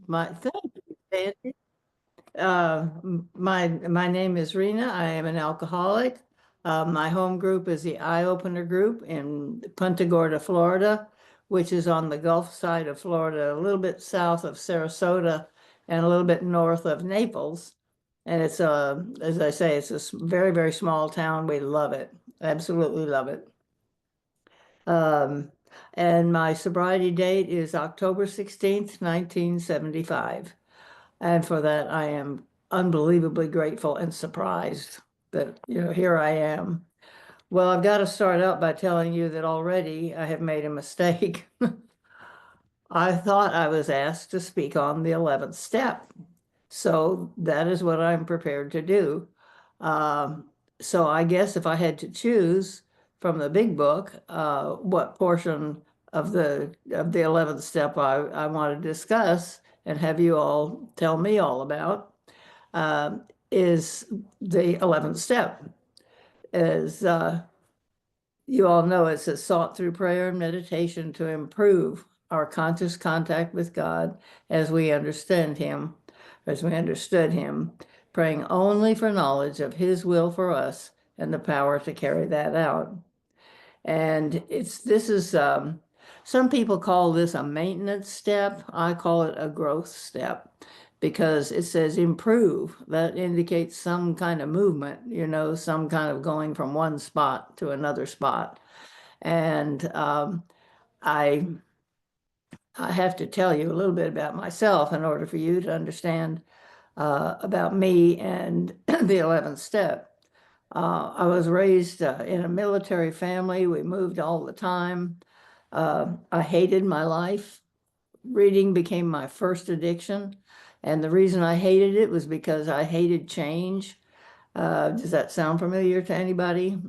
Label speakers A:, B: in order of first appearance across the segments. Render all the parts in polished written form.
A: Thank you, Sandy. My name is Rena. I am an alcoholic. My home group is the Eye Opener Group in Punta Gorda, Florida, which is on the Gulf side of Florida, a little bit south of Sarasota and a little bit north of Naples. And it's as I say, it's a very, very small town. We love it. Absolutely love it. Um, and my sobriety date is October 16th, 1975. And for that, I am unbelievably grateful and surprised that, here I am. Well, I've got to start out by telling you that already I have made a mistake. I thought I was asked to speak on the 11th step. So that is what I'm prepared to do. Um, so I guess if I had to choose from the big book, what portion of the 11th step I want to discuss and have you all tell me all about, is the 11th step. As you all know, it's a sought through prayer and meditation to improve our conscious contact with God as we understand Him, as we understood Him, praying only for knowledge of His will for us and the power to carry that out. And this is, some people call this a maintenance step. I call it a growth step because it says improve. That indicates some kind of movement, some kind of going from one spot to another spot. And I I have to tell you a little bit about myself in order for you to understand about me and the 11th step. I was raised in a military family. We moved all the time. I hated my life. Reading became my first addiction. And the reason I hated it was because I hated change. Does that sound familiar to anybody?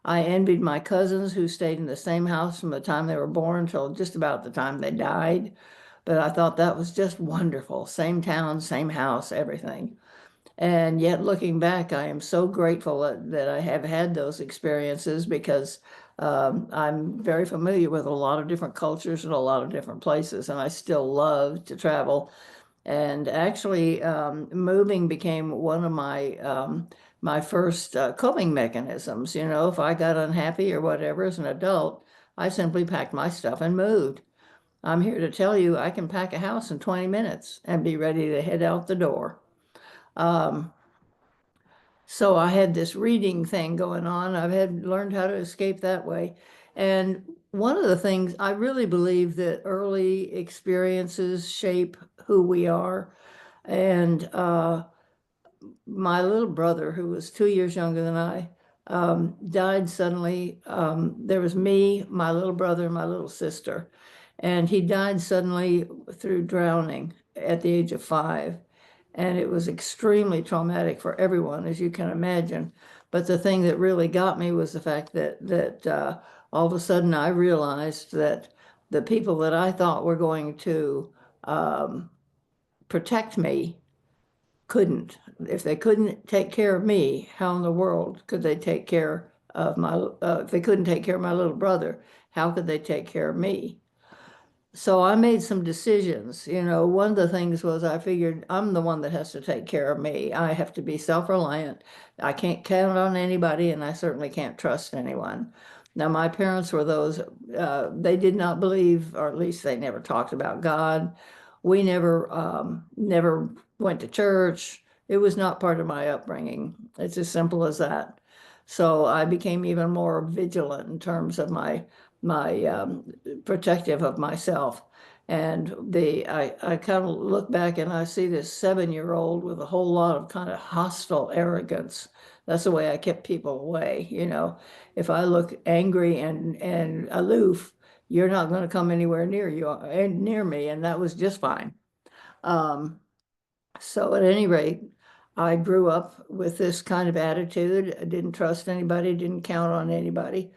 A: I envied my cousins who stayed in the same house from the time they were born until just about the time they died. But I thought that was just wonderful. Same town, same house, everything. And yet, looking back, I am so grateful that I have had those experiences because I'm very familiar with a lot of different cultures and a lot of different places, and I still love to travel. And actually, moving became one of my first coping mechanisms. If I got unhappy or whatever as an adult, I simply packed my stuff and moved. I'm here to tell you I can pack a house in 20 minutes and be ready to head out the door. Um, so I had this reading thing going on. I've had learned how to escape that way. And one of the things I really believe that early experiences shape who we are. And my little brother, who was 2 years younger than I, died suddenly. There was me, my little brother, and my little sister. And he died suddenly through drowning at the age of 5. And it was extremely traumatic for everyone, as you can imagine. But the thing that really got me was the fact that all of a sudden I realized that the people that I thought were going to protect me couldn't. If they couldn't take care of me, how in the world could they take care of if they couldn't take care of my little brother, how could they take care of me? So I made some decisions. One of the things was I figured I'm the one that has to take care of me. I have to be self-reliant. I can't count on anybody, and I certainly can't trust anyone. Now, my parents were those, they did not believe, or at least they never talked about God. We never went to church. It was not part of my upbringing. It's as simple as that. So I became even more vigilant in terms of my protective of myself. And I kind of look back and I see this 7-year-old with a whole lot of kind of hostile arrogance. That's the way I kept people away. If I look angry and aloof, you're not going to come anywhere near me, and that was just fine. Um, so at any rate, I grew up with this kind of attitude. I didn't trust anybody, didn't count on anybody.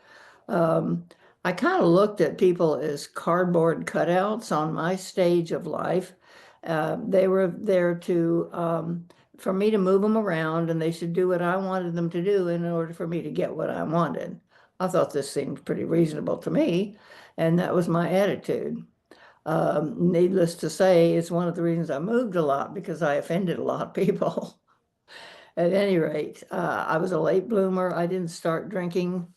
A: Um, I kind of looked at people as cardboard cutouts on my stage of life. They were there for me to move them around, and they should do what I wanted them to do in order for me to get what I wanted. I thought this seemed pretty reasonable to me, and that was my attitude. Needless to say, it's one of the reasons I moved a lot because I offended a lot of people. At any rate, I was a late bloomer. I didn't start drinking.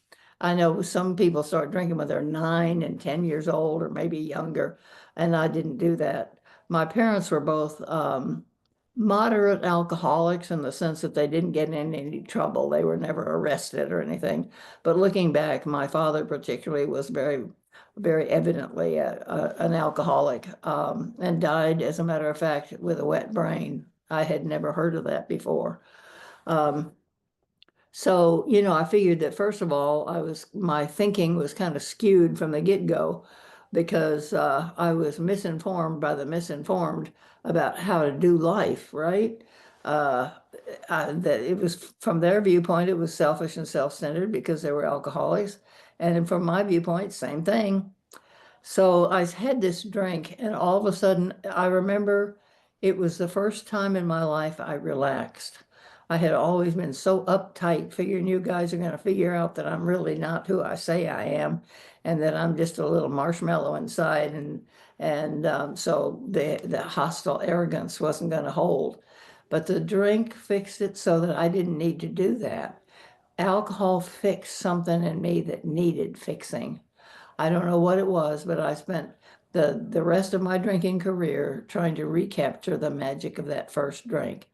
A: I know some people start drinking when they're 9 and 10 years old or maybe younger, and I didn't do that. My parents were both moderate alcoholics in the sense that they didn't get in any trouble. They were never arrested or anything. But looking back, my father particularly was very evidently an alcoholic, and died, as a matter of fact, with a wet brain. I had never heard of that before. Um, so, I figured that first of all, my thinking was kind of skewed from the get-go because I was misinformed by the misinformed about how to do life, right? Uh, that it was from their viewpoint, it was selfish and self-centered because they were alcoholics. And from my viewpoint, same thing. So I had this drink, and all of a sudden, I remember it was the first time in my life I relaxed. I had always been so uptight, figuring you guys are going to figure out that I'm really not who I say I am, and that I'm just a little marshmallow inside, and so the hostile arrogance wasn't going to hold. But the drink fixed it so that I didn't need to do that. Alcohol fixed something in me that needed fixing. I don't know what it was, but I spent the rest of my drinking career trying to recapture the magic of that first drink.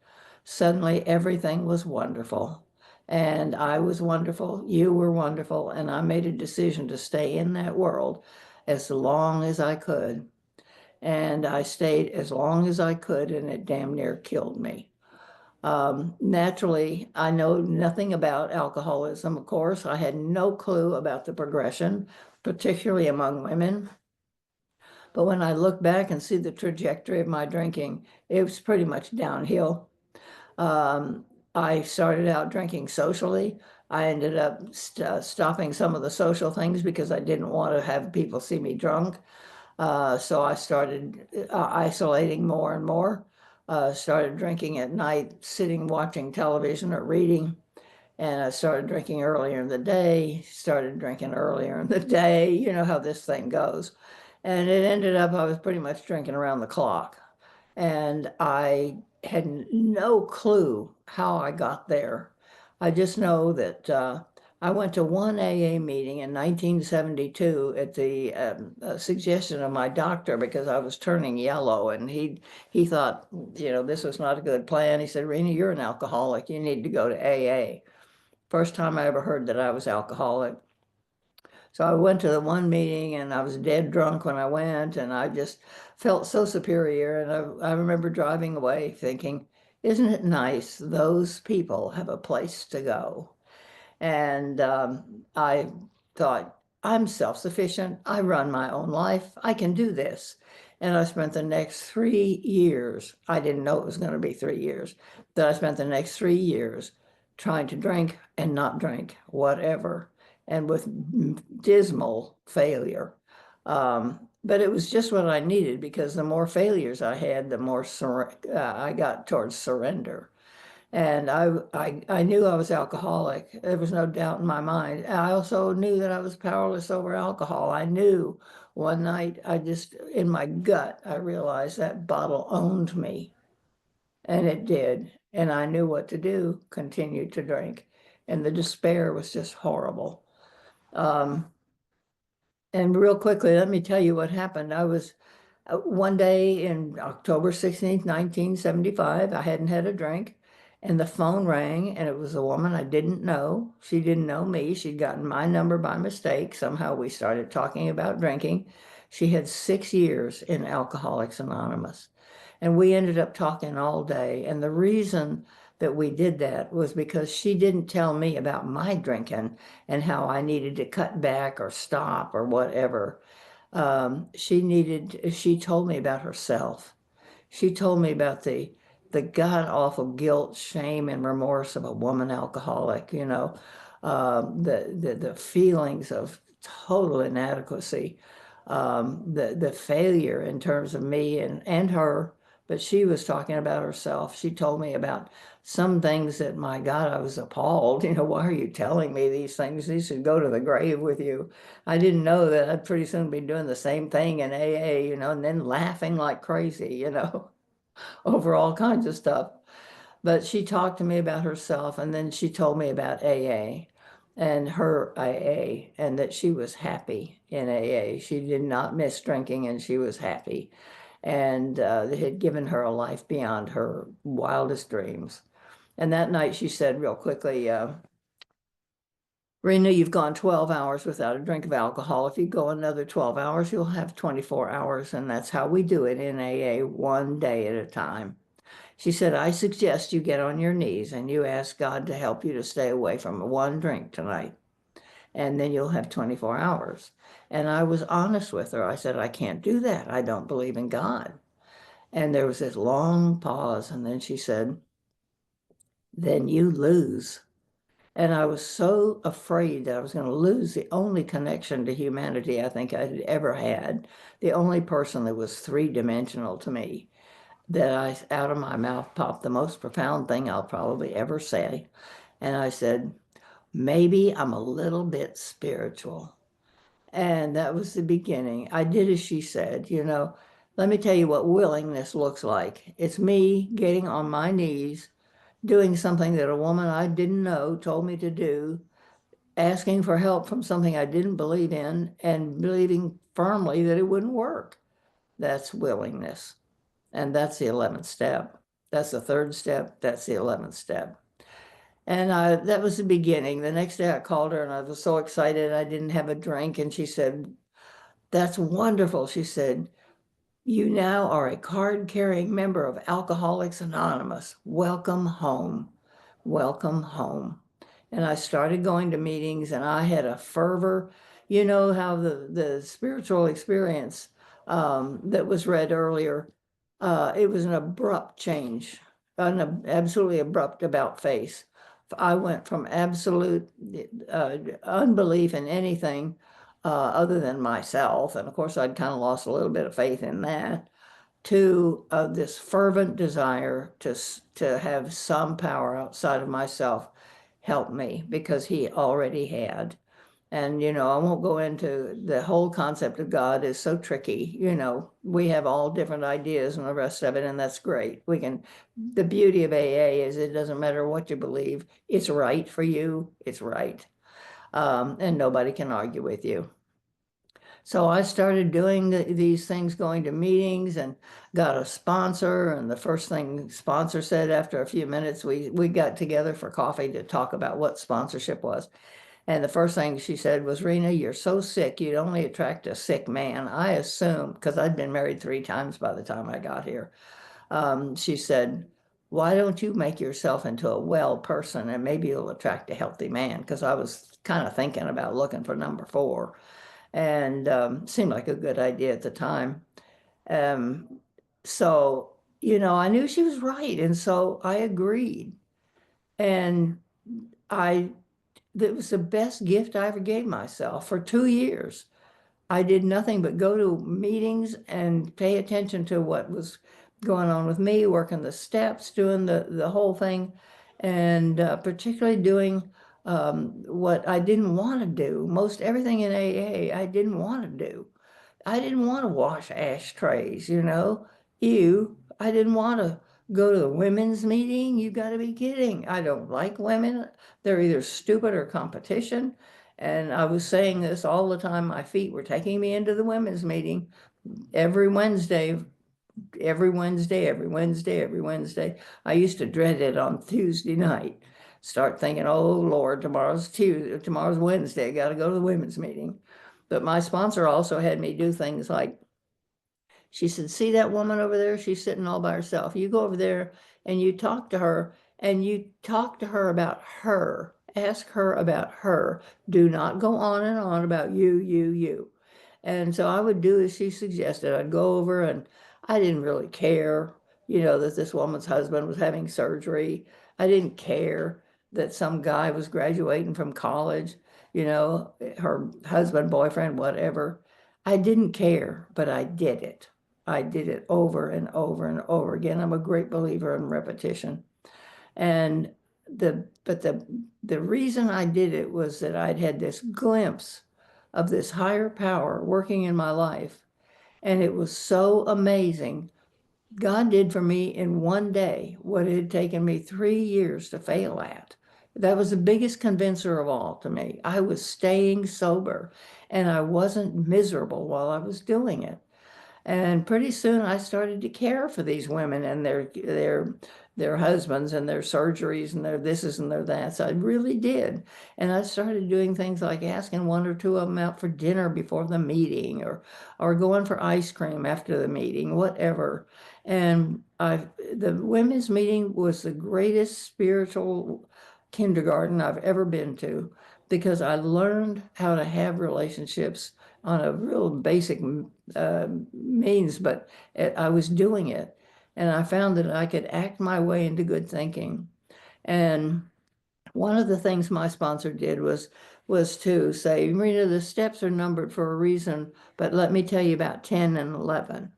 A: Suddenly, everything was wonderful. And I was wonderful, you were wonderful, and I made a decision to stay in that world as long as I could. And I stayed as long as I could, and it damn near killed me. Naturally, I know nothing about alcoholism, of course. I had no clue about the progression, particularly among women. But when I look back and see the trajectory of my drinking, it was pretty much downhill. Um, I started out drinking socially. I ended up stopping some of the social things because I didn't want to have people see me drunk. So I started isolating more and more. Started drinking at night, sitting watching television or reading. And I started drinking earlier in the day, started drinking earlier in the day. You know how this thing goes. And it ended up, I was pretty much drinking around the clock. And I had no clue how I got there. I just know that I went to one AA meeting in 1972 at the suggestion of my doctor because I was turning yellow, and he thought, this was not a good plan. He said, "Rena, you're an alcoholic. You need to go to AA." First time I ever heard that I was alcoholic. So I went to the one meeting and I was dead drunk when I went, and I just felt so superior. And I remember driving away thinking, isn't it nice those people have a place to go? And I thought, I'm self-sufficient. I run my own life. I can do this. And I spent the next 3 years, I didn't know it was going to be 3 years, that I spent the next 3 years trying to drink and not drink, whatever, and with dismal failure. But it was just what I needed because the more failures I had, the more I got towards surrender. And I knew I was alcoholic. There was no doubt in my mind. I also knew that I was powerless over alcohol. I knew one night, in my gut, I realized that bottle owned me. And it did. And I knew what to do, continued to drink. And the despair was just horrible. Um, and real quickly, let me tell you what happened. I was one day in October 16th, 1975, I hadn't had a drink, and the phone rang, and it was a woman I didn't know. She didn't know me. She'd gotten my number by mistake. Somehow we started talking about drinking. She had 6 years in Alcoholics Anonymous, and we ended up talking all day. And the reason that we did that was because she didn't tell me about my drinking and how I needed to cut back or stop or whatever. She told me about herself. She told me about the god awful guilt, shame, and remorse of a woman alcoholic, the feelings of total inadequacy, the failure in terms of me and her but she was talking about herself. She told me about some things that, my God, I was appalled. Why are you telling me these things? These should go to the grave with you. I didn't know that I'd pretty soon be doing the same thing in AA, and then laughing like crazy, over all kinds of stuff. But she talked to me about herself, and then she told me about AA and her AA, and that she was happy in AA. She did not miss drinking, and she was happy. And it had given her a life beyond her wildest dreams. And that night she said real quickly, Rena, you've gone 12 hours without a drink of alcohol. If you go another 12 hours, you'll have 24 hours. And that's how we do it in AA, one day at a time. She said, I suggest you get on your knees and you ask God to help you to stay away from one drink tonight. And then you'll have 24 hours. And I was honest with her. I said, I can't do that. I don't believe in God. And there was this long pause. And then she said, then you lose. And I was so afraid that I was going to lose the only connection to humanity I think I'd ever had, the only person that was three-dimensional to me, that out of my mouth popped the most profound thing I'll probably ever say. And I said, maybe I'm a little bit spiritual. And that was the beginning. I did as she said, let me tell you what willingness looks like. It's me getting on my knees, doing something that a woman I didn't know told me to do, asking for help from something I didn't believe in, and believing firmly that it wouldn't work. That's willingness. And that's the 11th step. That's the third step. That's the 11th step. And that was the beginning. The next day I called her and I was so excited I didn't have a drink. And she said, that's wonderful. She said, you now are a card-carrying member of Alcoholics Anonymous. Welcome home. Welcome home. And I started going to meetings and I had a fervor. You know how the spiritual experience that was read earlier, it was an abrupt change, an absolutely abrupt about face. I went from absolute unbelief in anything other than myself, and of course I'd kind of lost a little bit of faith in that, to this fervent desire to have some power outside of myself help me, because he already had. And, I won't go into the whole concept of God is so tricky. We have all different ideas and the rest of it, and that's great. The beauty of AA is it doesn't matter what you believe. It's right for you. It's right. And nobody can argue with you. So I started doing these things, going to meetings, and got a sponsor. And the first thing sponsor said after a few minutes, we got together for coffee to talk about what sponsorship was. And the first thing she said was, Rena, you're so sick, you'd only attract a sick man. I assumed, because I'd been married 3 times by the time I got here. She said, why don't you make yourself into a well person and maybe you'll attract a healthy man? Because I was kind of thinking about looking for number 4. And seemed like a good idea at the time. So, I knew she was right. And so I agreed. And that was the best gift I ever gave myself. For 2 years, I did nothing but go to meetings and pay attention to what was going on with me, working the steps, doing the whole thing, and particularly doing what I didn't want to do. Most everything in AA, I didn't want to do. I didn't want to wash ashtrays, Ew. I didn't want to go to the women's meeting. You got to be kidding. I don't like women. They're either stupid or competition. And I was saying this all the time. My feet were taking me into the women's meeting every Wednesday, every Wednesday, every Wednesday, every Wednesday. I used to dread it on Tuesday night. Start thinking, oh Lord, tomorrow's Wednesday. I got to go to the women's meeting. But my sponsor also had me do things like, she said, see that woman over there? She's sitting all by herself. You go over there and you talk to her, and you talk to her about her. Ask her about her. Do not go on and on about you. And so I would do as she suggested. I'd go over, and I didn't really care, that this woman's husband was having surgery. I didn't care that some guy was graduating from college, her husband, boyfriend, whatever. I didn't care, but I did it. I did it over and over and over again. I'm a great believer in repetition. And the reason I did it was that I'd had this glimpse of this higher power working in my life. And it was so amazing. God did for me in one day what it had taken me 3 years to fail at. That was the biggest convincer of all to me. I was staying sober and I wasn't miserable while I was doing it. And pretty soon I started to care for these women and their husbands and their surgeries and their thises and their that's. I really did. And I started doing things like asking one or two of them out for dinner before the meeting or going for ice cream after the meeting, whatever. And the women's meeting was the greatest spiritual kindergarten I've ever been to because I learned how to have relationships on a real basic means, but I was doing it. And I found that I could act my way into good thinking. And one of the things my sponsor did was to say, Rena, the steps are numbered for a reason, but let me tell you about 10 and 11.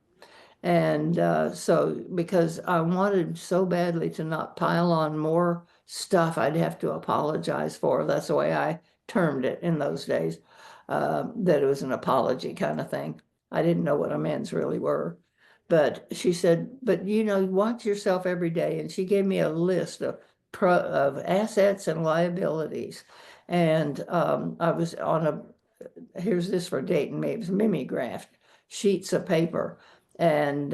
A: And so, because I wanted so badly to not pile on more stuff I'd have to apologize for, that's the way I termed it in those days, that it was an apology kind of thing. I didn't know what amends really were. But she said, but watch yourself every day. And she gave me a list of assets and liabilities. And I was on here's this for dating me, it was mimeographed sheets of paper. And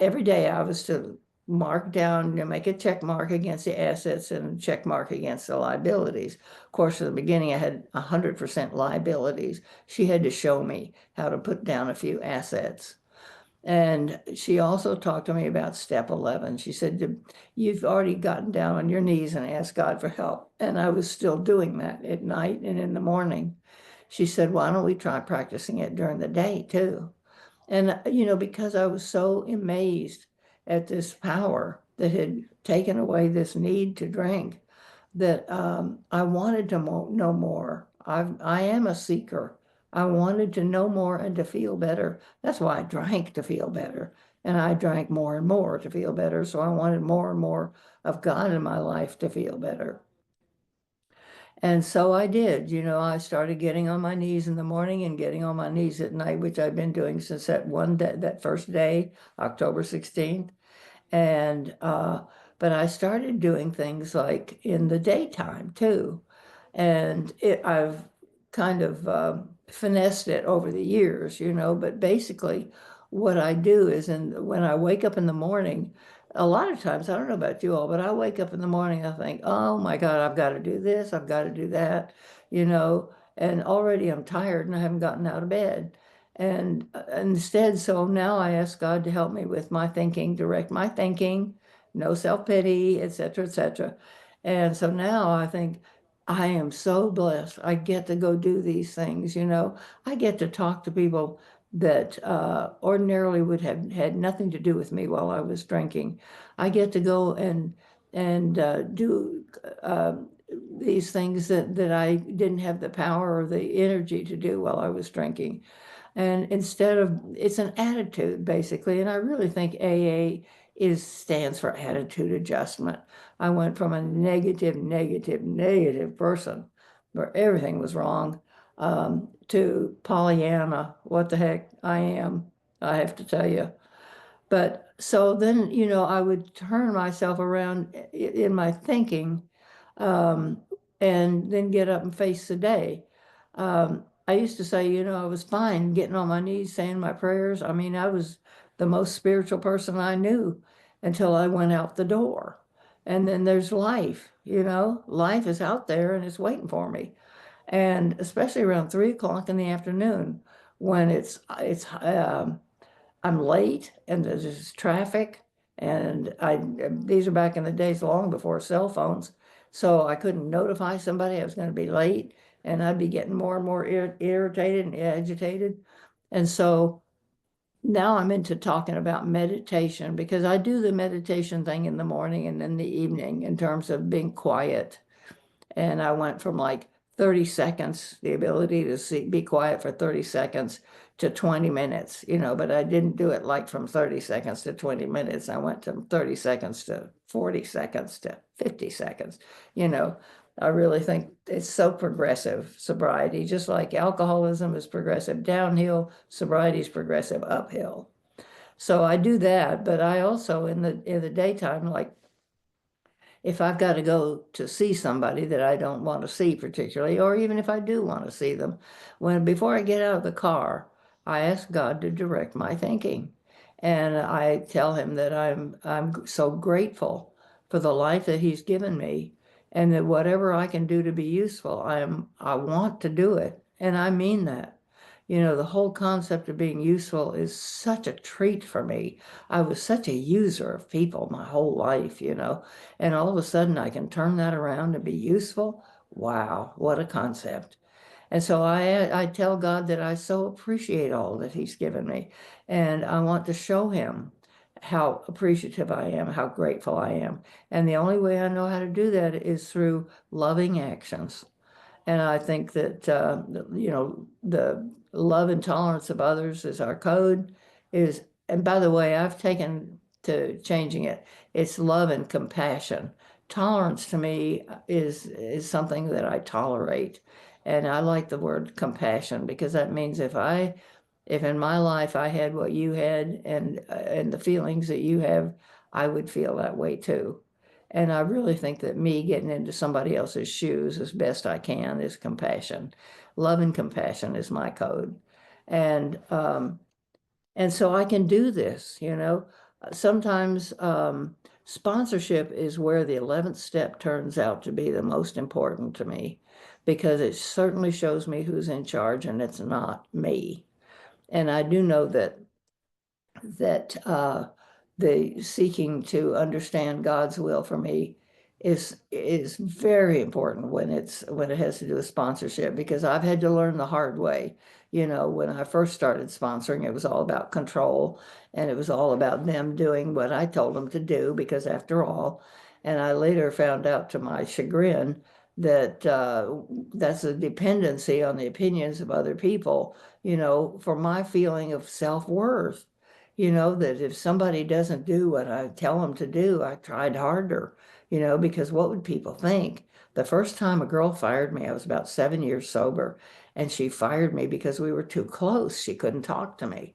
A: every day I was to mark down, make a check mark against the assets and a check mark against the liabilities. Of course, at the beginning, I had 100% liabilities. She had to show me how to put down a few assets. And she also talked to me about step 11. She said, you've already gotten down on your knees and asked God for help. And I was still doing that at night and in the morning. She said, why don't we try practicing it during the day too? And, because I was so amazed at this power that had taken away this need to drink, that I wanted to know more. I am a seeker. I wanted to know more and to feel better. That's why I drank, to feel better. And I drank more and more to feel better. So I wanted more and more of God in my life to feel better. And so I did. I started getting on my knees in the morning and getting on my knees at night, which I've been doing since that first day, October 16th. And but I started doing things like in the daytime too. And I've kind of finessed it over the years, but basically what I do is when I wake up in the morning, a lot of times, I don't know about you all, but I wake up in the morning, I think, oh my God, I've got to do this, I've got to do that, and already I'm tired and I haven't gotten out of bed. And instead, so now I ask God to help me with my thinking, direct my thinking, no self-pity, et cetera, et cetera. And so now I think I am so blessed. I get to go do these things, I get to talk to people that ordinarily would have had nothing to do with me while I was drinking. I get to go and do these things that I didn't have the power or the energy to do while I was drinking. And it's an attitude basically. And I really think AA stands for attitude adjustment. I went from a negative, negative, negative person where everything was wrong, to Pollyanna, what the heck I am, I have to tell you. But so then, I would turn myself around in my thinking, um, and then get up and face the day. I used to say, I was fine getting on my knees saying my prayers. I mean, I was the most spiritual person I knew until I went out the door. And then there's life, life is out there and it's waiting for me. And especially around 3 o'clock in the afternoon when I'm late and there's traffic, and these are back in the days long before cell phones, so I couldn't notify somebody I was going to be late, and I'd be getting more and more irritated and agitated. And so now I'm into talking about meditation because I do the meditation thing in the morning and in the evening in terms of being quiet. And I went from like 30 seconds, the ability to be quiet for 30 seconds to 20 minutes, but I didn't do it like from 30 seconds to 20 minutes. I went from 30 seconds to 40 seconds to 50 seconds. You know, I really think it's so progressive, sobriety, just like alcoholism is progressive downhill, sobriety is progressive uphill. So I do that, but I also in the daytime, like if I've got to go to see somebody that I don't want to see particularly, or even if I do want to see them, before I get out of the car, I ask God to direct my thinking. And I tell him that I'm so grateful for the life that he's given me, and that whatever I can do to be useful, I want to do it. And I mean that. The whole concept of being useful is such a treat for me. I was such a user of people my whole life, and all of a sudden I can turn that around and be useful. Wow, what a concept. And so I tell God that I so appreciate all that he's given me. And I want to show him how appreciative I am, how grateful I am. And the only way I know how to do that is through loving actions. And I think that, the love and tolerance of others is our code is, and by the way, I've taken to changing it. It's love and compassion. Tolerance to me is something that I tolerate. And I like the word compassion because that means if in my life I had what you had and the feelings that you have, I would feel that way too. And I really think that me getting into somebody else's shoes as best I can is compassion. Love and compassion is my code. And and so I can do this. Sometimes sponsorship is where the 11th step turns out to be the most important to me because it certainly shows me who's in charge and it's not me. And I do know that the seeking to understand God's will for me is very important when it has to do with sponsorship because I've had to learn the hard way. When I first started sponsoring, it was all about control and it was all about them doing what I told them to do because after all, and I later found out to my chagrin that that's a dependency on the opinions of other people, for my feeling of self-worth. That if somebody doesn't do what I tell them to do, I tried harder, because what would people think? The first time a girl fired me, I was about 7 years sober, and she fired me because we were too close. She couldn't talk to me.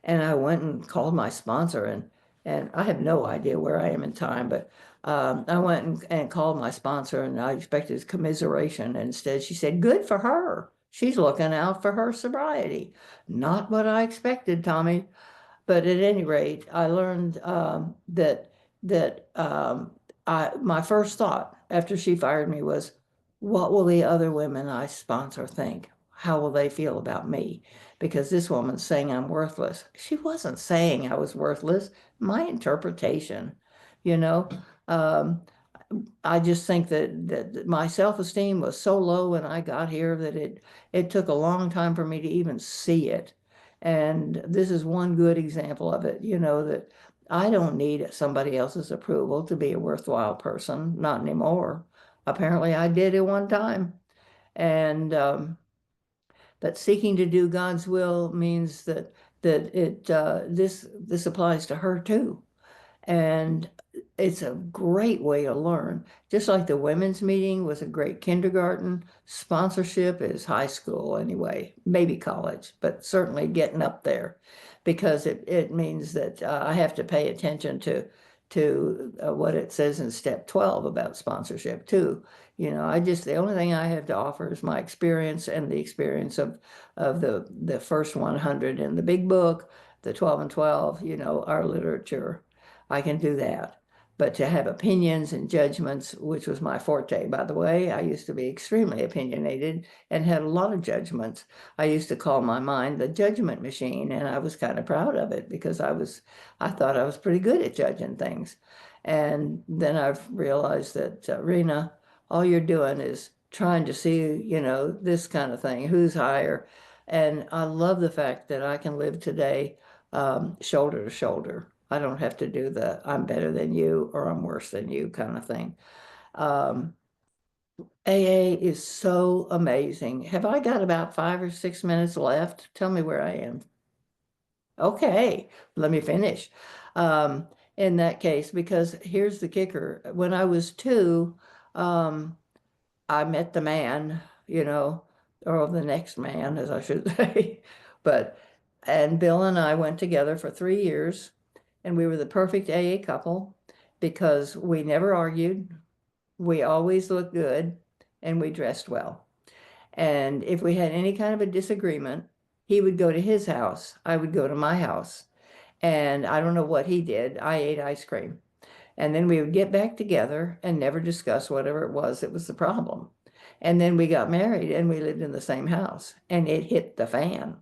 A: And I went and called my sponsor, and I have no idea where I am in time, but I went and called my sponsor, and I expected commiseration. And instead, she said, "Good for her. She's looking out for her sobriety." Not what I expected, Tommy. But at any rate, I learned that my first thought after she fired me was, what will the other women I sponsor think? How will they feel about me? Because this woman's saying I'm worthless. She wasn't saying I was worthless. My interpretation, you know. Um, I just think that my self-esteem was so low when I got here that it took a long time for me to even see it. And this is one good example of it, that I don't need somebody else's approval to be a worthwhile person, not anymore. Apparently I did at one time. And but seeking to do God's will means that this applies to her too. And it's a great way to learn. Just like the women's meeting was a great kindergarten, sponsorship is high school anyway, maybe college, but certainly getting up there because it means that I have to pay attention to what it says in step 12 about sponsorship too. The only thing I have to offer is my experience and the experience of the first 100 in the big book, the 12 and 12, our literature. I can do that. But to have opinions and judgments, which was my forte, by the way, I used to be extremely opinionated and had a lot of judgments. I used to call my mind the judgment machine, and I was kind of proud of it because I thought I was pretty good at judging things. And then I've realized that, Rena, all you're doing is trying to see, this kind of thing, who's higher. And I love the fact that I can live today shoulder to shoulder. I don't have to do the I'm better than you or I'm worse than you kind of thing. Um, AA is so amazing. Have I got about 5 or 6 minutes left? Tell me where I am. Okay, let me finish. Um, in that case, because here's the kicker. When I was two, um, I met the man, you know, or the next man, as I should say. But, and Bill and I went together for 3 years, and we were the perfect AA couple because we never argued, we always looked good, and we dressed well. And if we had any kind of a disagreement, he would go to his house, I would go to my house. And I don't know what he did. I ate ice cream. And then we would get back together and never discuss whatever it was that was the problem. And then we got married and we lived in the same house and it hit the fan.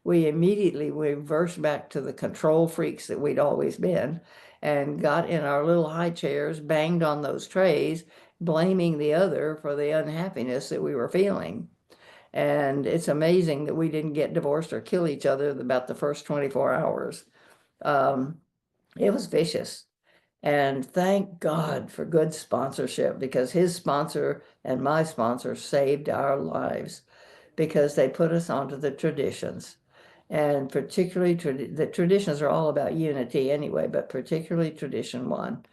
A: We immediately reversed back to the control freaks that we'd always been and got in our little high chairs, banged on those trays, blaming the other for the unhappiness that we were feeling. And it's amazing that we didn't get divorced or kill each other about the first 24 hours. Um, it was vicious. And thank God for good sponsorship because his sponsor and my sponsor saved our lives because they put us onto the traditions. And particularly, the traditions are all about unity anyway, but particularly tradition one.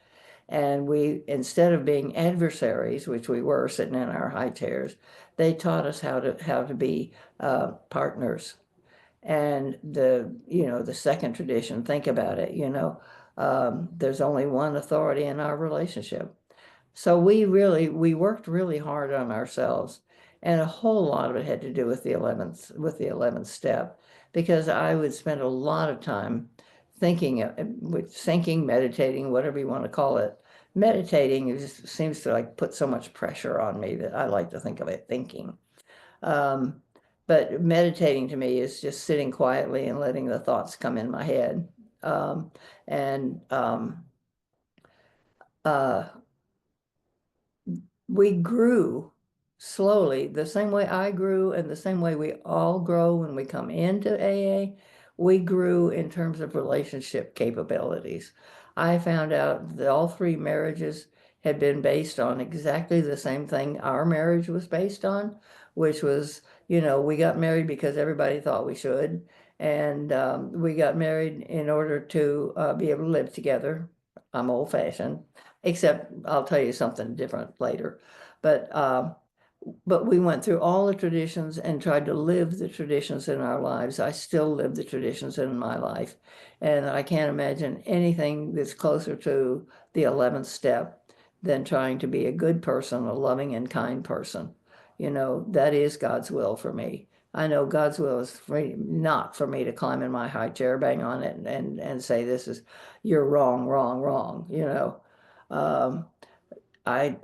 A: And we, instead of being adversaries, which we were sitting in our high chairs, they taught us how to be partners. And the second tradition, think about it, there's only one authority in our relationship. So we worked really hard on ourselves. And a whole lot of it had to do with the 11th step, because I would spend a lot of time thinking, meditating, whatever you want to call it. Meditating just seems to like put so much pressure on me that I like to think of it thinking. Um, but meditating to me is just sitting quietly and letting the thoughts come in my head. Um, and uh, we grew slowly, the same way I grew and the same way we all grow when we come into AA. We grew in terms of relationship capabilities. I found out that all three marriages had been based on exactly the same thing our marriage was based on, which was, we got married because everybody thought we should. And we got married in order to be able to live together. I'm old fashioned, except I'll tell you something different later. But we went through all the traditions and tried to live the traditions in our lives. I still live the traditions in my life. And I can't imagine anything that's closer to the 11th step than trying to be a good person, a loving and kind person. That is God's will for me. I know God's will is not for me to climb in my high chair, bang on it, and say, you're wrong, wrong, wrong, Um,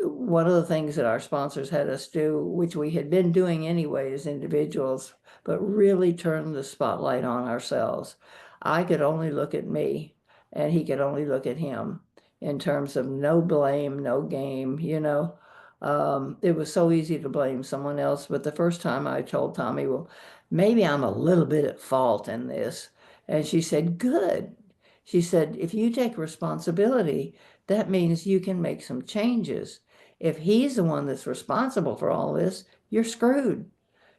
A: one of the things that our sponsors had us do, which we had been doing anyway as individuals, but really turn the spotlight on ourselves. I could only look at me and he could only look at him in terms of no blame, no game. It was so easy to blame someone else. But the first time I told Tommy, well, maybe I'm a little bit at fault in this. And she said, good. She said, if you take responsibility, that means you can make some changes. If he's the one that's responsible for all this, you're screwed,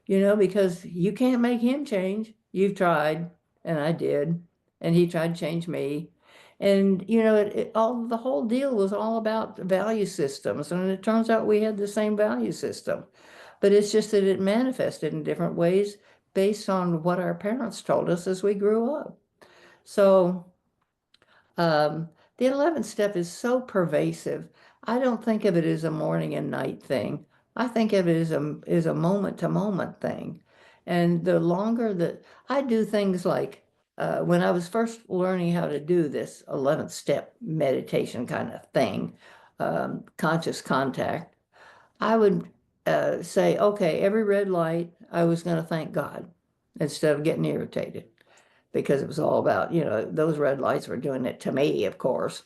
A: because you can't make him change. You've tried, and I did, and he tried to change me. And the whole deal was all about value systems, and it turns out we had the same value system, but it's just that it manifested in different ways based on what our parents told us as we grew up. So the 11th step is so pervasive. I don't think of it as a morning and night thing. I think of it as a moment to moment thing. And the longer that I do things like when I was first learning how to do this 11th step meditation kind of thing, conscious contact, I would say, okay, every red light, I was going to thank God instead of getting irritated because it was all about, those red lights were doing it to me, of course.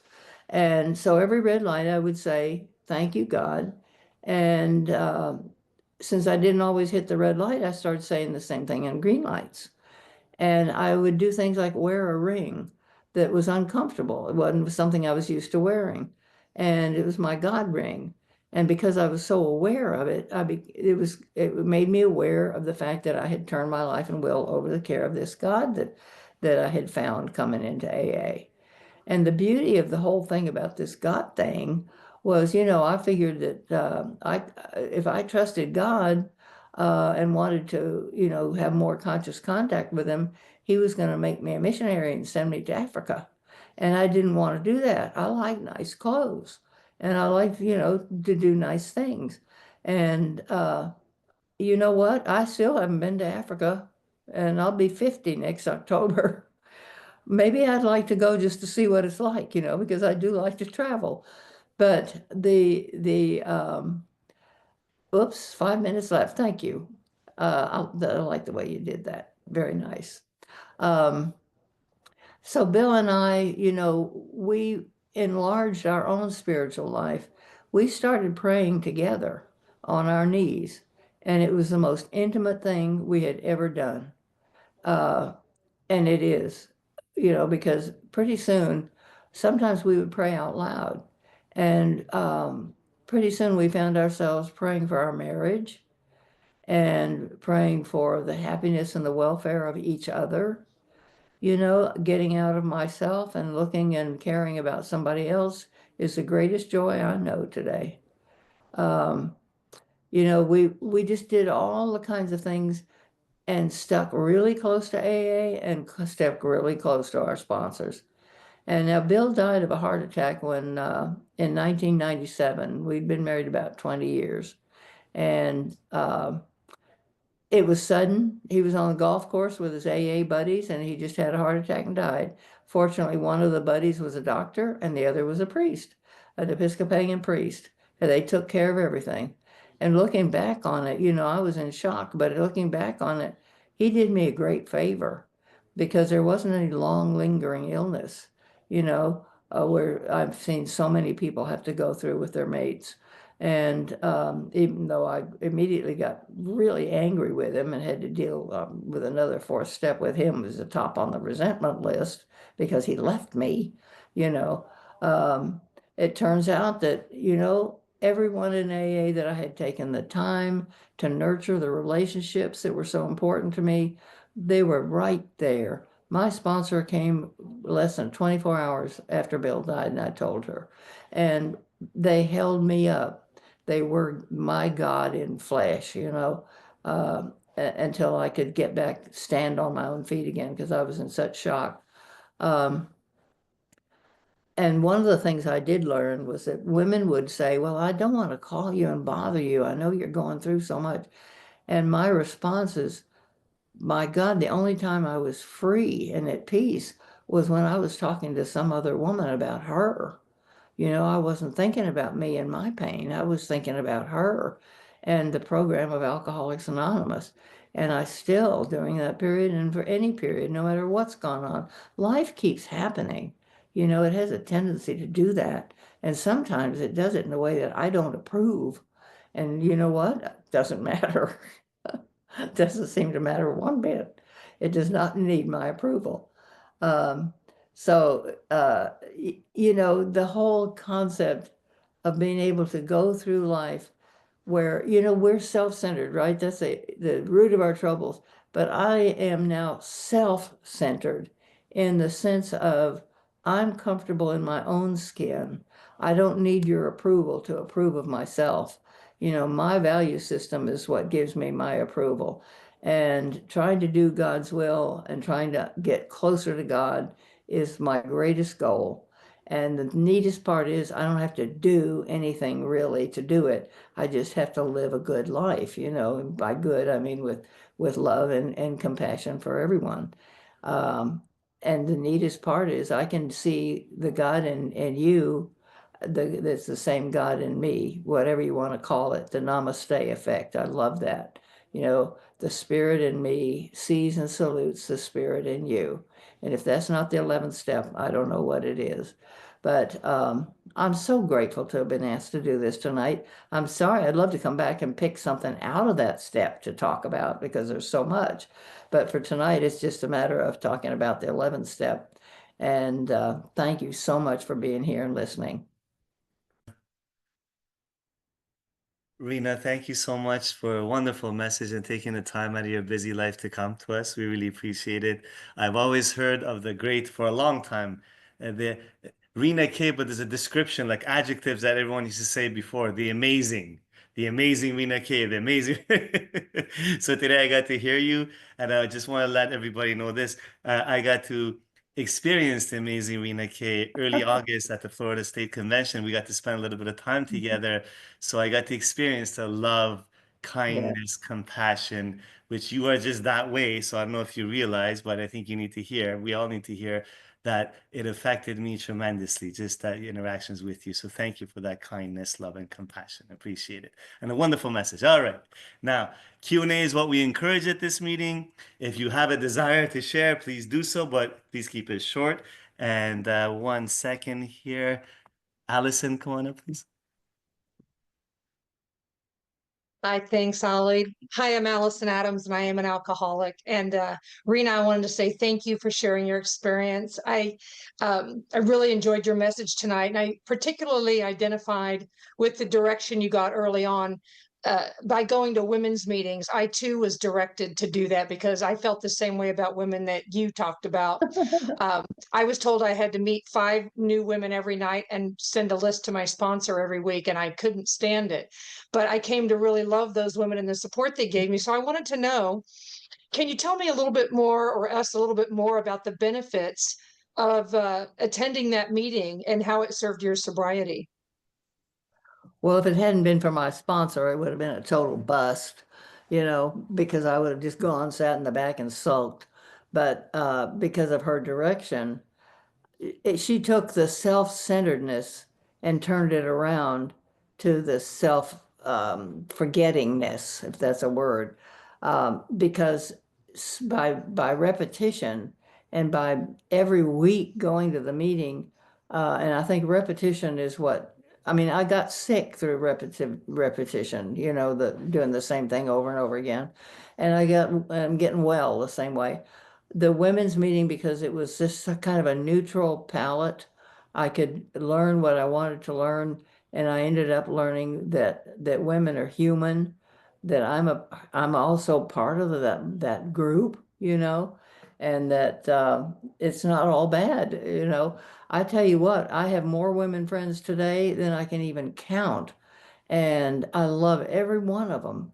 A: And so every red light, I would say, thank you, God. And since I didn't always hit the red light, I started saying the same thing in green lights. And I would do things like wear a ring that was uncomfortable. It wasn't something I was used to wearing. And it was my God ring. And because I was so aware of it, it made me aware of the fact that I had turned my life and will over the care of this God that I had found coming into AA. And the beauty of the whole thing about this God thing was, I figured that if I trusted God and wanted to, have more conscious contact with Him, He was going to make me a missionary and send me to Africa. And I didn't want to do that. I like nice clothes, and I like, to do nice things. And you know what? I still haven't been to Africa, and I'll be 50 next October. Maybe I'd like to go just to see what it's like, because I do like to travel. But oops, 5 minutes left. Thank you. I like the way you did that. Very nice. Um, so Bill and I, we enlarged our own spiritual life. We started praying together on our knees, and it was the most intimate thing we had ever done. Uh, And it is, because pretty soon, sometimes we would pray out loud. And pretty soon we found ourselves praying for our marriage and praying for the happiness and the welfare of each other, getting out of myself and looking and caring about somebody else is the greatest joy I know today. Um, we just did all the kinds of things and stuck really close to AA and stuck really close to our sponsors. And now Bill died of a heart attack when in 1997. We'd been married about 20 years. And it was sudden. He was on the golf course with his AA buddies and he just had a heart attack and died. Fortunately, one of the buddies was a doctor and the other was a priest, an Episcopalian priest. And they took care of everything. And looking back on it, I was in shock, but looking back on it, he did me a great favor because there wasn't any long lingering illness, where I've seen so many people have to go through with their mates. And even though I immediately got really angry with him and had to deal with another fourth step with him as the top on the resentment list because he left me, you know, um, it turns out that, everyone in AA that I had taken the time to nurture the relationships that were so important to me, they were right there. My sponsor came less than 24 hours after Bill died, and I told her. And they held me up. They were my God in flesh, until I could get back, stand on my own feet again, because I was in such shock. Um, and one of the things I did learn was that women would say, well, I don't want to call you and bother you. I know you're going through so much. And my response is, my God, the only time I was free and at peace was when I was talking to some other woman about her. I wasn't thinking about me and my pain. I was thinking about her and the program of Alcoholics Anonymous. And I still, during that period and for any period, no matter what's gone on, life keeps happening. It has a tendency to do that. And sometimes it does it in a way that I don't approve. And you know what? It doesn't matter. It doesn't seem to matter one bit. It does not need my approval. Um, the whole concept of being able to go through life where, we're self-centered, right? That's the root of our troubles. But I am now self-centered in the sense of I'm comfortable in my own skin. I don't need your approval to approve of myself. My value system is what gives me my approval. And trying to do God's will and trying to get closer to God is my greatest goal. And the neatest part is I don't have to do anything really to do it. I just have to live a good life, and by good, I mean with love and compassion for everyone. Um, and the neatest part is I can see the God in you, that's the same God in me, whatever you want to call it, the namaste effect. I love that. The spirit in me sees and salutes the spirit in you. And if that's not the 11th step, I don't know what it is. But I'm so grateful to have been asked to do this tonight. I'm sorry, I'd love to come back and pick something out of that step to talk about because there's so much. But for tonight, it's just a matter of talking about the 11th step. And thank you so much for being here and listening.
B: Rena, thank you so much for a wonderful message and taking the time out of your busy life to come to us. We really appreciate it. I've always heard of the great for a long time, the Rena K, but there's a description like adjectives that everyone used to say before, the amazing Rena K, the amazing. So today I got to hear you, and I just want to let everybody know this. I got to experience the amazing Rena K early August at the Florida State Convention. We got to spend a little bit of time together. So I got to experience the love,
A: Yeah.
B: kindness, compassion, which you are just that way. So I don't know if you realize, but I think you need to hear, we all need to hear that it affected me tremendously, just that interactions with you. So thank you for that kindness, love, and compassion. I appreciate it. And a wonderful message. All right. Now, Q&A is what we encourage at this meeting. If you have a desire to share, please do so, but please keep it short. And 1 second here. Allison, come on up, please.
C: Hi, thanks, Ollie. Hi, I'm Allison Adams, and I am an alcoholic. And Rena, I wanted to say thank you for sharing your experience. I really enjoyed your message tonight, and I particularly identified with the direction you got early on. By going to women's meetings, I too was directed to do that because I felt the same way about women that you talked about. I was told I had to meet 5 new women every night and send a list to my sponsor every week, and I couldn't stand it. But I came to really love those women and the support they gave me. So I wanted to know, can you tell me a little bit more, or us a little bit more, about the benefits of attending that meeting and how it served your sobriety?
A: Well, if it hadn't been for my sponsor, it would have been a total bust, because I would have just gone, sat in the back and sulked. But because of her direction, she took the self-centeredness and turned it around to the self forgettingness, if that's a word, because by repetition and by every week going to the meeting, and I think repetition is what. I mean, I got sick through repetition, doing the same thing over and over again, and I'm getting well the same way. The women's meeting, because it was just a kind of a neutral palette. I could learn what I wanted to learn, and I ended up learning that women are human, that I'm also part of that group, and that it's not all bad. I tell you what, I have more women friends today than I can even count, and I love every one of them.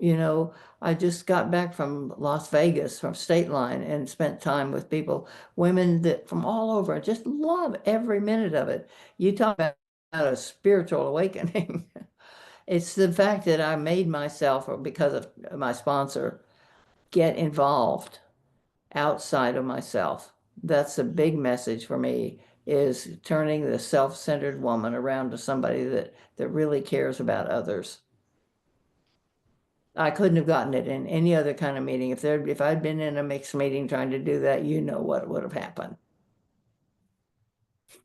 A: I just got back from Las Vegas from State Line and spent time with people, women that from all over. I just love every minute of it. You talk about a spiritual awakening. It's the fact that I made myself, or because of my sponsor, get involved outside of myself. That's a big message for me, is turning the self-centered woman around to somebody that really cares about others. I couldn't have gotten it in any other kind of meeting. If I'd been in a mixed meeting trying to do that, you know what would have happened.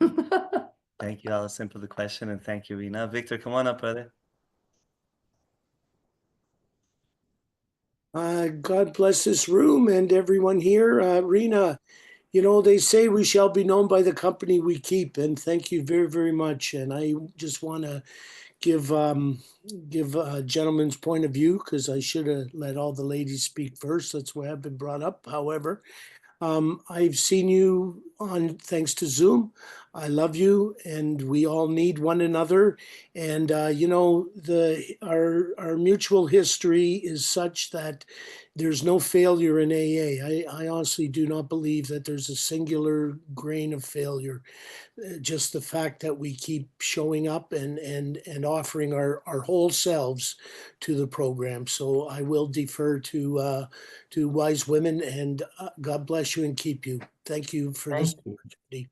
B: Thank you, Allison, for the question, and thank you, Rena. Victor, come on up, brother.
D: God bless this room and everyone here. Rena, they say we shall be known by the company we keep, and thank you very, very much. And I just want to give a gentleman's point of view, because I should have let all the ladies speak first. That's why I've been brought up. However, I've seen you on thanks to Zoom. I love you, and we all need one another. And the our mutual history is such that there's no failure in AA. I honestly do not believe that there's a singular grain of failure. Just the fact that we keep showing up and offering our whole selves to the program. So I will defer to wise women, and God bless you and keep you. Thank you for this
B: Thank you.
D: opportunity.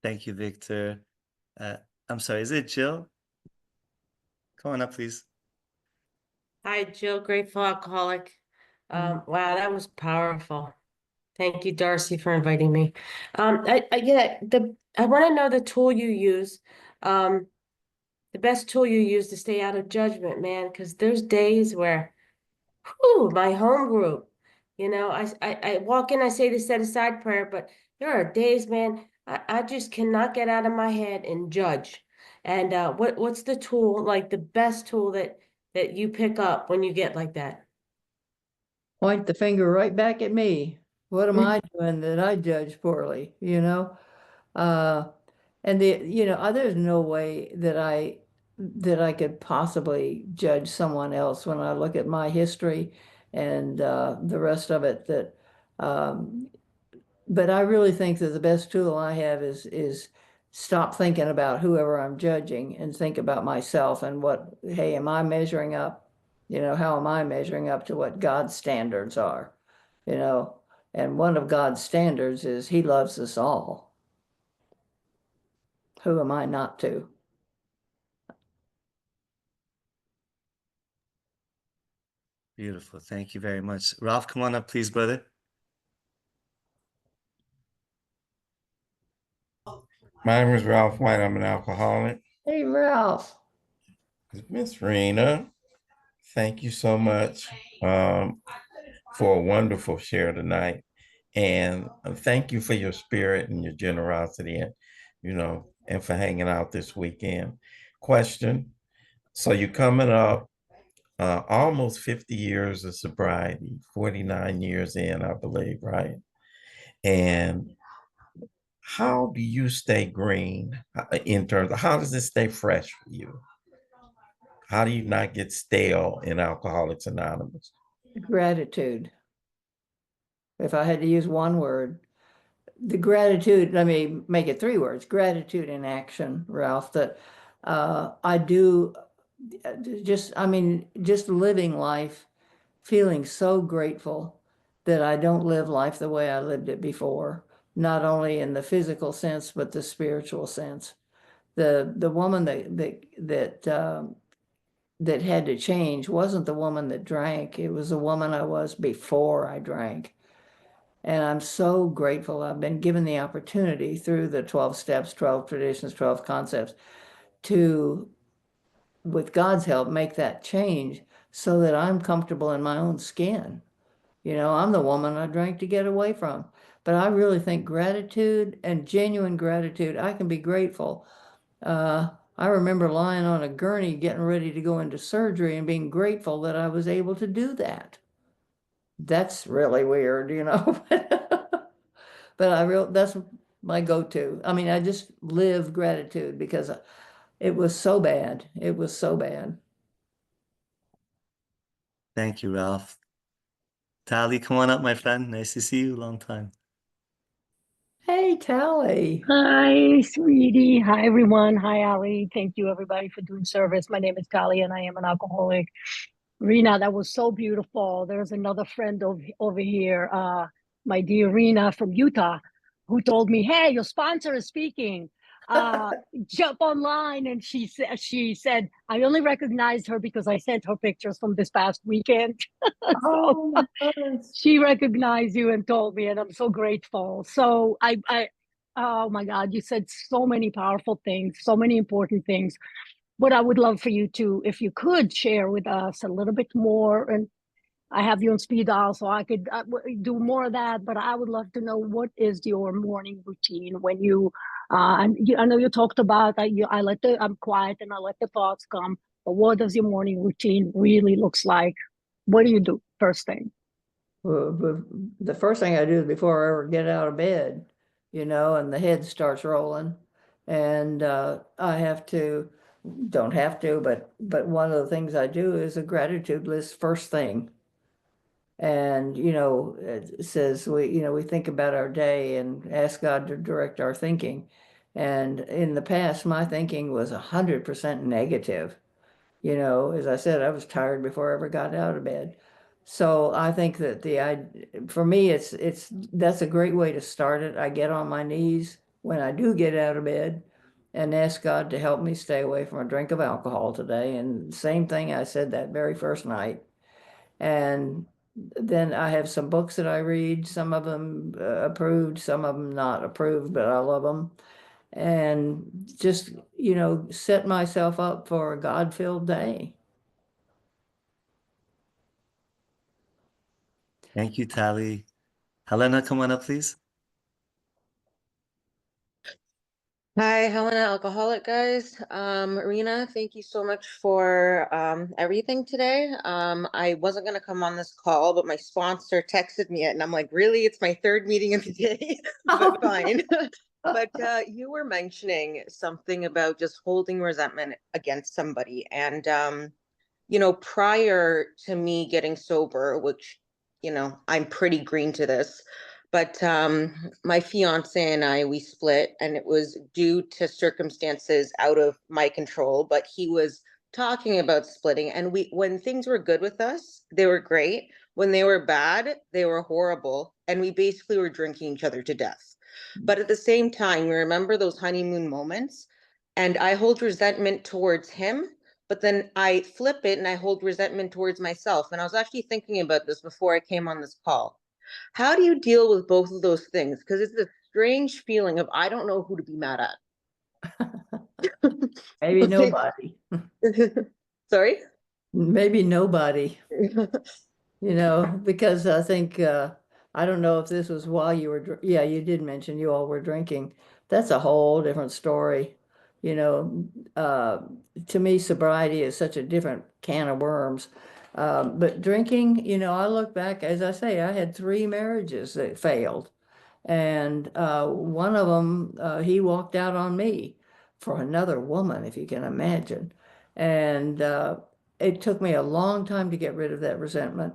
B: Thank you, Victor. Uh, I'm sorry, is it Jill? Come on up, please.
E: Hi, Jill, grateful alcoholic. Wow, that was powerful. Thank you, Darcy, for inviting me. I want to know the tool you use, um, the best tool you use to stay out of judgment, man, because there's days where, whew, my home group, I walk in, I say the set aside prayer, but there are days, man, I just cannot get out of my head and judge. And what's the tool, like the best tool that you pick up when you get like that?
A: Point the finger right back at me. What am
E: Mm.
A: I doing that I judge poorly, you know? Uh, and there's no way that I could possibly judge someone else when I look at my history and the rest of it um, but I really think that the best tool I have is stop thinking about whoever I'm judging and think about myself and hey, am I measuring up? How am I measuring up to what God's standards are? You know, and one of God's standards is He loves us all. Who am I not to?
B: Beautiful. Thank you very much. Ralph, come on up, please, brother.
F: My name is Ralph White. I'm an alcoholic.
A: Hey, Ralph.
F: Miss Rena, thank you so much for a wonderful share tonight. And thank you for your spirit and your generosity and for hanging out this weekend. Question. So you're coming up almost 50 years of sobriety, 49 years in, I believe, right? And how do you stay green in terms of how does it stay fresh for you? How do you not get stale in Alcoholics Anonymous?
A: Gratitude. If I had to use one word, the gratitude, let me make it three words: gratitude in action, Ralph, that I do just living life, feeling so grateful that I don't live life the way I lived it before, not only in the physical sense, but the spiritual sense. The woman that had to change wasn't the woman that drank. It was the woman I was before I drank. And I'm so grateful I've been given the opportunity through the 12 steps, 12 traditions, 12 concepts to, with God's help, make that change so that I'm comfortable in my own skin. I'm the woman I drank to get away from. But I really think gratitude and genuine gratitude, I can be grateful. I remember lying on a gurney getting ready to go into surgery and being grateful that I was able to do that. That's really weird, But that's my go-to. I mean, I just live gratitude because it was so bad. It was so bad.
B: Thank you, Ralph. Tally, come on up, my friend. Nice to see you. Long time.
A: Hey, Tally.
G: Hi, sweetie. Hi, everyone. Hi, Ali. Thank you, everybody, for doing service. My name is Kali, and I am an alcoholic. Rena, that was so beautiful. There's another friend over here, my dear Rena from Utah, who told me, "Hey, your sponsor is speaking. Uh, jump online." And she said, I only recognized her because I sent her pictures from this past weekend. So
A: Oh, nice.
G: she recognized you and told me, and I'm so grateful. So oh my God, you said so many powerful things, so many important things. But I would love for you to, if you could, share with us a little bit more. And I have you on speed dial, so I could do more of that. But I would love to know, what is your morning routine when I know you talked about I'm quiet and I let the thoughts come. But what does your morning routine really looks like? What do you do first thing?
A: Well, the first thing I do is before I ever get out of bed, and the head starts rolling. And don't have to, but one of the things I do is a gratitude list first thing. And, it says we think about our day and ask God to direct our thinking. And in the past, my thinking was 100% negative. As I said, I was tired before I ever got out of bed. So I think that for me, that's a great way to start it. I get on my knees when I do get out of bed and ask God to help me stay away from a drink of alcohol today. And same thing, I said that very first night. And then I have some books that I read, some of them approved, some of them not approved, but I love them. And just, set myself up for a God-filled day.
B: Thank you, Tally. Helena, come on up, please.
H: Hi, Helena, alcoholic guys. Rena, thank you so much for everything today. I wasn't gonna come on this call, but my sponsor texted me it, and I'm like, really? It's my third meeting of the day, but fine. But you were mentioning something about just holding resentment against somebody, and prior to me getting sober, which, I'm pretty green to this, but my fiance and I, we split, and it was due to circumstances out of my control, but he was talking about splitting, and when things were good with us, they were great. When they were bad, they were horrible, and we basically were drinking each other to death. But at the same time, we remember those honeymoon moments, and I hold resentment towards him, but then I flip it and I hold resentment towards myself. And I was actually thinking about this before I came on this call. How do you deal with both of those things? Because it's a strange feeling of I don't know who to be mad at.
A: Maybe nobody.
H: Sorry?
A: Maybe nobody. Because I think, I don't know if this was while you were, yeah, you did mention you all were drinking. That's a whole different story. You know, uh, to me, sobriety is such a different can of worms. But drinking, I look back, as I say, I had 3 marriages that failed. And one of them, he walked out on me for another woman, if you can imagine. And it took me a long time to get rid of that resentment.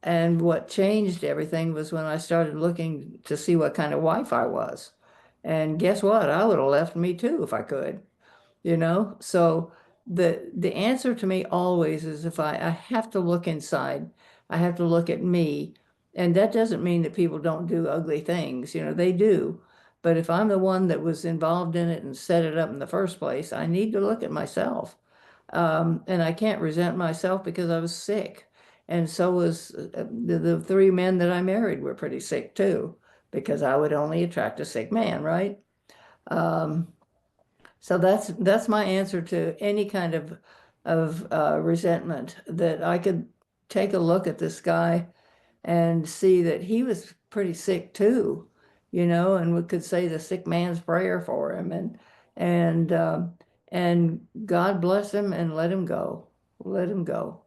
A: And what changed everything was when I started looking to see what kind of wife I was. And guess what? I would have left me too if I could, So the answer to me always is if I have to look inside, I have to look at me. And that doesn't mean that people don't do ugly things, they do. But if I'm the one that was involved in it and set it up in the first place, I need to look at myself. And I can't resent myself because I was sick. And so was the 3 men that I married were pretty sick too, because I would only attract a sick man, right? Um, so that's my answer to any kind of resentment, that I could take a look at this guy and see that he was pretty sick too, and we could say the sick man's prayer for him, and and God bless him and let him go, let him go.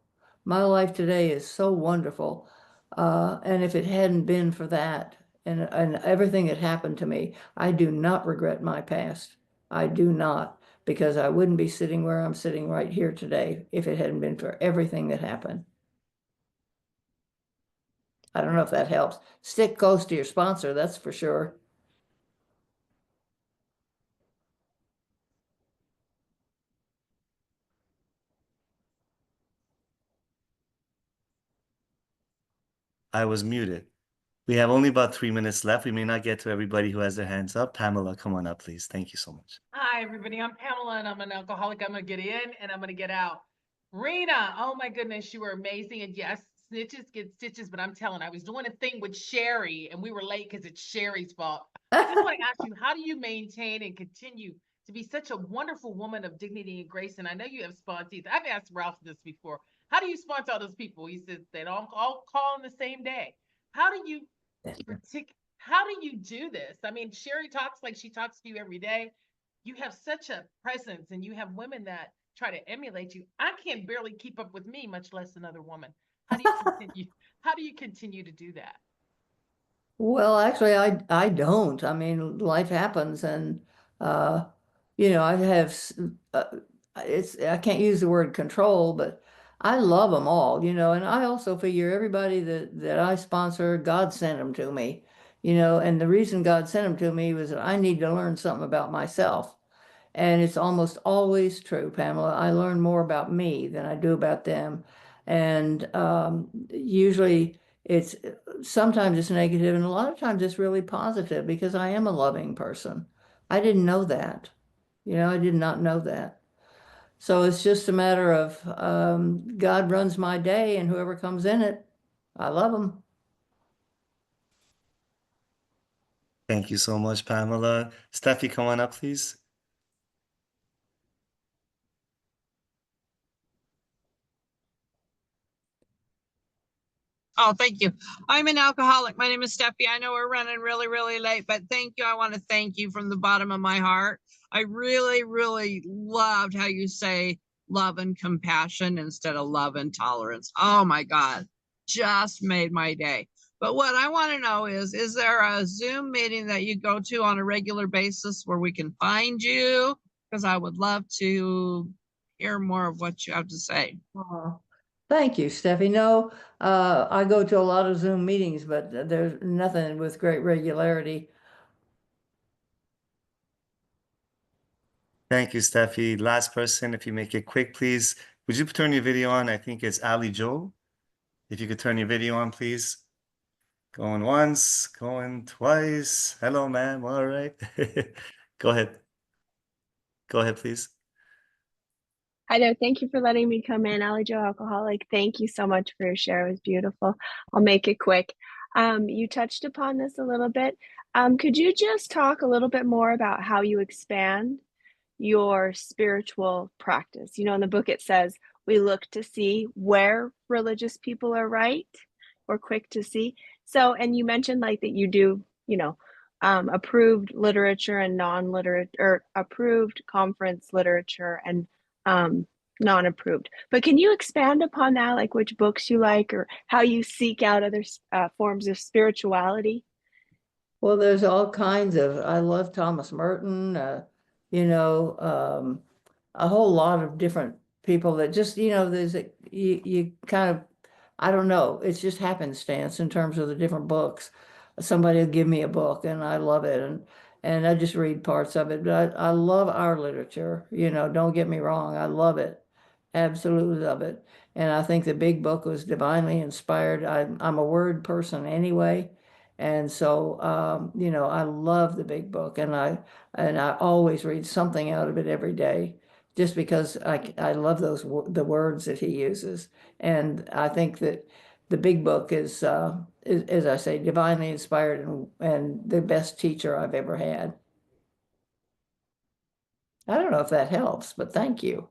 A: My life today is so wonderful, and if it hadn't been for that and everything that happened to me, I do not regret my past. I do not, because I wouldn't be sitting where I'm sitting right here today if it hadn't been for everything that happened. I don't know if that helps. Stick close to your sponsor, that's for sure.
B: I was muted. We have only about 3 minutes left. We may not get to everybody who has their hands up. Pamela, come on up, please. Thank you so much.
I: Hi, everybody. I'm Pamela, and I'm an alcoholic. I'm going to get in, and I'm going to get out. Rena, oh my goodness, you were amazing. And yes, snitches get stitches, but I'm telling, I was doing a thing with Sherry, and we were late because it's Sherry's fault. I just want to ask you, how do you maintain and continue to be such a wonderful woman of dignity and grace? And I know you have sponsees. I've asked Ralph this before. How do you sponsor all those people? He says they don't all call on the same day. How do you how do you do this? I mean, Sherry talks like she talks to you every day. You have such a presence, and you have women that try to emulate you. I can't barely keep up with me, much less another woman. How do you continue? How do you continue to do that?
A: Well, actually, I don't. I mean, life happens, and uh, I have uh, I can't use the word control, but I love them all, and I also figure everybody that I sponsor, God sent them to me, and the reason God sent them to me was that I need to learn something about myself. And it's almost always true, Pamela. I learn more about me than I do about them. And usually it's sometimes it's negative, and a lot of times it's really positive because I am a loving person. I didn't know that. I did not know that. So it's just a matter of God runs my day, and whoever comes in it, I love them.
B: Thank you so much, Pamela. Steffi, come on up, please.
J: Oh, thank you. I'm an alcoholic. My name is Steffi. I know we're running really, really late, but thank you. I want to thank you from the bottom of my heart. I really, really loved how you say love and compassion instead of love and tolerance. Oh my God, just made my day. But what I want to know is there a Zoom meeting that you go to on a regular basis where we can find you? Because I would love to hear more of what you have to say.
A: Oh, thank you, Steffi. No, I go to a lot of Zoom meetings, but there's nothing with great regularity.
B: Thank you, Steffi. Last person, if you make it quick, please. Would you turn your video on? I think it's Ali Joe. If you could turn your video on, please. Going once, going twice. Hello, ma'am. All right. Go ahead. Go ahead, please.
K: Hi there. Thank you for letting me come in. Ally Joe Alcoholic. Thank you so much for your share. It was beautiful. I'll make it quick. You touched upon this a little bit. Could you just talk a little bit more about how you expand your spiritual practice? You know, in the book it says we look to see where religious people are right or quick to see. So, and you mentioned like that you do, you know, approved literature and non-literate or approved conference literature and non-approved. But can you expand upon that, like which books you like or how you seek out other forms of spirituality?
A: Well, there's all kinds of, I love Thomas Merton, you know, a whole lot of different people that just, you know, you kind of, I don't know, it's just happenstance in terms of the different books. Somebody will give me a book and I love it and I just read parts of it. But I love our literature, you know, don't get me wrong, I love it. Absolutely love it. And I think the big book was divinely inspired. I'm a word person anyway. And so, you know, I love the big book and I always read something out of it every day just because I love the words that he uses. And I think that the big book is as I say, divinely inspired and the best teacher I've ever had. I don't know if that helps, but thank you.